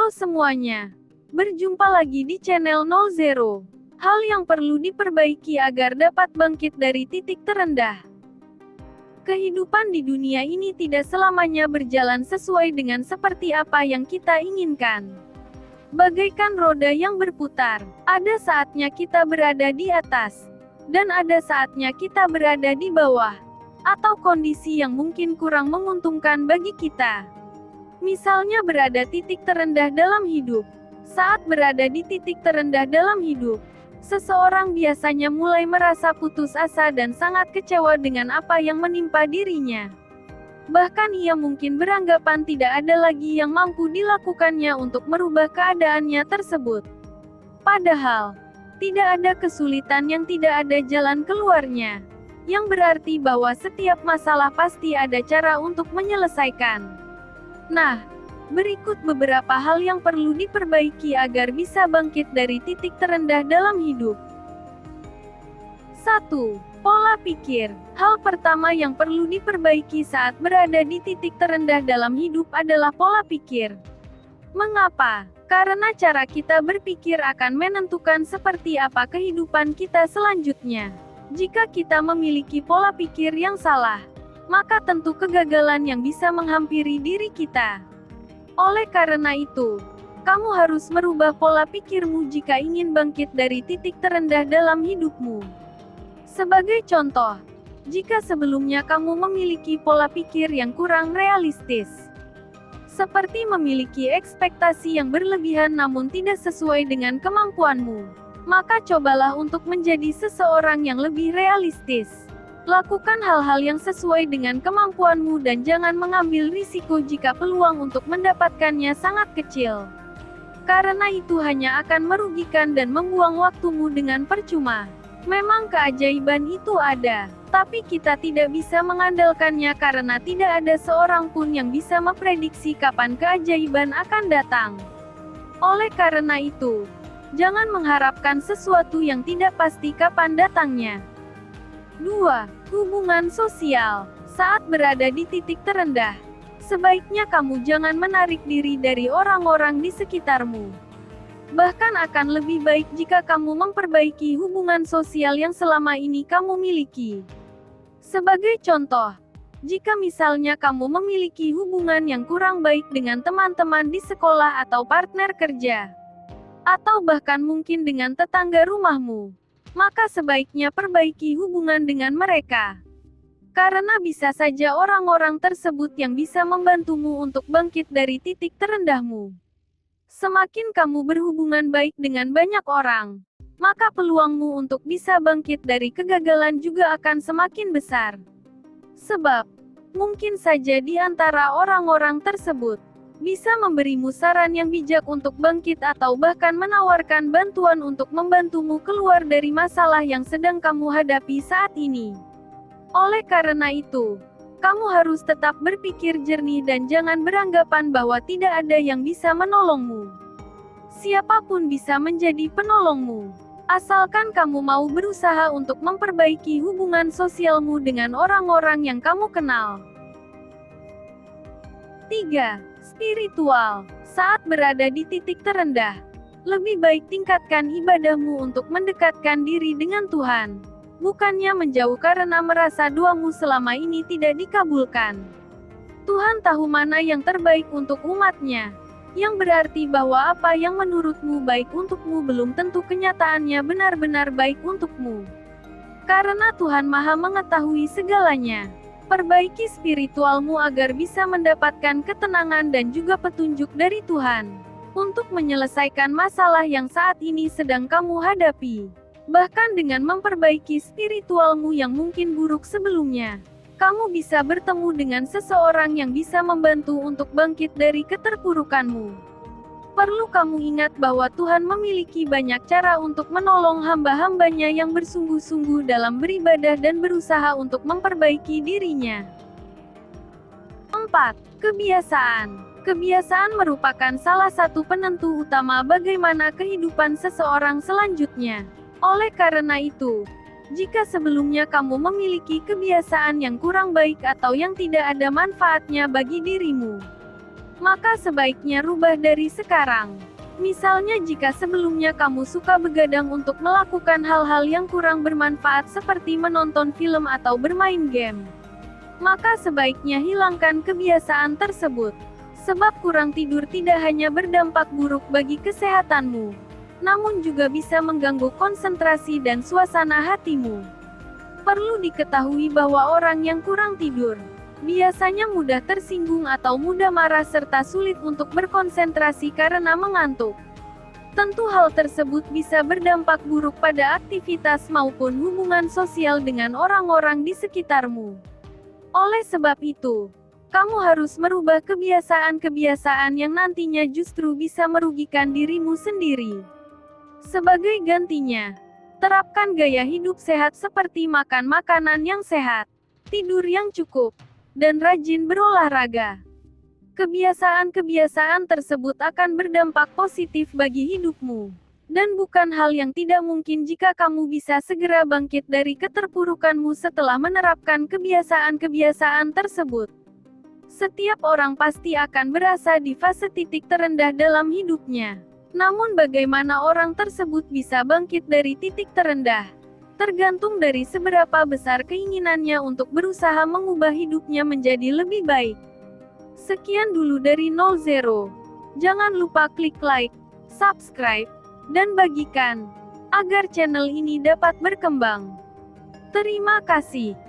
Halo semuanya. Berjumpa lagi di channel No Zero. Hal yang perlu diperbaiki agar dapat bangkit dari titik terendah. Kehidupan di dunia ini tidak selamanya berjalan sesuai dengan seperti apa yang kita inginkan. Bagaikan roda yang berputar, ada saatnya kita berada di atas, dan ada saatnya kita berada di bawah, atau kondisi yang mungkin kurang menguntungkan bagi kita. Misalnya berada titik terendah dalam hidup. Saat berada di titik terendah dalam hidup, seseorang biasanya mulai merasa putus asa dan sangat kecewa dengan apa yang menimpa dirinya. Bahkan ia mungkin beranggapan tidak ada lagi yang mampu dilakukannya untuk merubah keadaannya tersebut. Padahal, tidak ada kesulitan yang tidak ada jalan keluarnya. Yang berarti bahwa setiap masalah pasti ada cara untuk menyelesaikan. Nah, berikut beberapa hal yang perlu diperbaiki agar bisa bangkit dari titik terendah dalam hidup. 1. Pola pikir. Hal pertama yang perlu diperbaiki saat berada di titik terendah dalam hidup adalah pola pikir. Mengapa? Karena cara kita berpikir akan menentukan seperti apa kehidupan kita selanjutnya. Jika kita memiliki pola pikir yang salah, maka tentu kegagalan yang bisa menghampiri diri kita. Oleh karena itu, kamu harus merubah pola pikirmu jika ingin bangkit dari titik terendah dalam hidupmu. Sebagai contoh, jika sebelumnya kamu memiliki pola pikir yang kurang realistis, seperti memiliki ekspektasi yang berlebihan namun tidak sesuai dengan kemampuanmu, maka cobalah untuk menjadi seseorang yang lebih realistis. Lakukan hal-hal yang sesuai dengan kemampuanmu dan jangan mengambil risiko jika peluang untuk mendapatkannya sangat kecil. Karena itu hanya akan merugikan dan membuang waktumu dengan percuma. Memang keajaiban itu ada, tapi kita tidak bisa mengandalkannya karena tidak ada seorang pun yang bisa memprediksi kapan keajaiban akan datang. Oleh karena itu, jangan mengharapkan sesuatu yang tidak pasti kapan datangnya. 2. Hubungan sosial. Saat berada di titik terendah, sebaiknya kamu jangan menarik diri dari orang-orang di sekitarmu. Bahkan akan lebih baik jika kamu memperbaiki hubungan sosial yang selama ini kamu miliki. Sebagai contoh, jika misalnya kamu memiliki hubungan yang kurang baik dengan teman-teman di sekolah atau partner kerja, atau bahkan mungkin dengan tetangga rumahmu, maka sebaiknya perbaiki hubungan dengan mereka. Karena bisa saja orang-orang tersebut yang bisa membantumu untuk bangkit dari titik terendahmu. Semakin kamu berhubungan baik dengan banyak orang, maka peluangmu untuk bisa bangkit dari kegagalan juga akan semakin besar. Sebab, mungkin saja di antara orang-orang tersebut bisa memberimu saran yang bijak untuk bangkit atau bahkan menawarkan bantuan untuk membantumu keluar dari masalah yang sedang kamu hadapi saat ini. Oleh karena itu, kamu harus tetap berpikir jernih dan jangan beranggapan bahwa tidak ada yang bisa menolongmu. Siapapun bisa menjadi penolongmu, asalkan kamu mau berusaha untuk memperbaiki hubungan sosialmu dengan orang-orang yang kamu kenal. 3. Spiritual. Saat berada di titik terendah, lebih baik tingkatkan ibadahmu untuk mendekatkan diri dengan Tuhan, bukannya menjauh karena merasa doamu selama ini tidak dikabulkan. Tuhan tahu mana yang terbaik untuk umatnya, yang berarti bahwa apa yang menurutmu baik untukmu belum tentu kenyataannya benar-benar baik untukmu. Karena Tuhan Maha mengetahui segalanya. Perbaiki spiritualmu agar bisa mendapatkan ketenangan dan juga petunjuk dari Tuhan untuk menyelesaikan masalah yang saat ini sedang kamu hadapi. Bahkan dengan memperbaiki spiritualmu yang mungkin buruk sebelumnya, kamu bisa bertemu dengan seseorang yang bisa membantu untuk bangkit dari keterpurukanmu. Perlu kamu ingat bahwa Tuhan memiliki banyak cara untuk menolong hamba-hambanya yang bersungguh-sungguh dalam beribadah dan berusaha untuk memperbaiki dirinya. 4. Kebiasaan. Kebiasaan merupakan salah satu penentu utama bagaimana kehidupan seseorang selanjutnya. Oleh karena itu, jika sebelumnya kamu memiliki kebiasaan yang kurang baik atau yang tidak ada manfaatnya bagi dirimu, maka sebaiknya rubah dari sekarang. Misalnya jika sebelumnya kamu suka begadang untuk melakukan hal-hal yang kurang bermanfaat seperti menonton film atau bermain game, maka sebaiknya hilangkan kebiasaan tersebut. Sebab kurang tidur tidak hanya berdampak buruk bagi kesehatanmu, namun juga bisa mengganggu konsentrasi dan suasana hatimu. Perlu diketahui bahwa orang yang kurang tidur biasanya mudah tersinggung atau mudah marah serta sulit untuk berkonsentrasi karena mengantuk. Tentu hal tersebut bisa berdampak buruk pada aktivitas maupun hubungan sosial dengan orang-orang di sekitarmu. Oleh sebab itu, kamu harus merubah kebiasaan-kebiasaan yang nantinya justru bisa merugikan dirimu sendiri. Sebagai gantinya, terapkan gaya hidup sehat seperti makan makanan yang sehat, tidur yang cukup, dan rajin berolahraga. Kebiasaan-kebiasaan tersebut akan berdampak positif bagi hidupmu. Dan bukan hal yang tidak mungkin jika kamu bisa segera bangkit dari keterpurukanmu setelah menerapkan kebiasaan-kebiasaan tersebut. Setiap orang pasti akan berasa di fase titik terendah dalam hidupnya. Namun bagaimana orang tersebut bisa bangkit dari titik terendah, tergantung dari seberapa besar keinginannya untuk berusaha mengubah hidupnya menjadi lebih baik. Sekian dulu dari 00. Jangan lupa klik like, subscribe, dan bagikan, agar channel ini dapat berkembang. Terima kasih.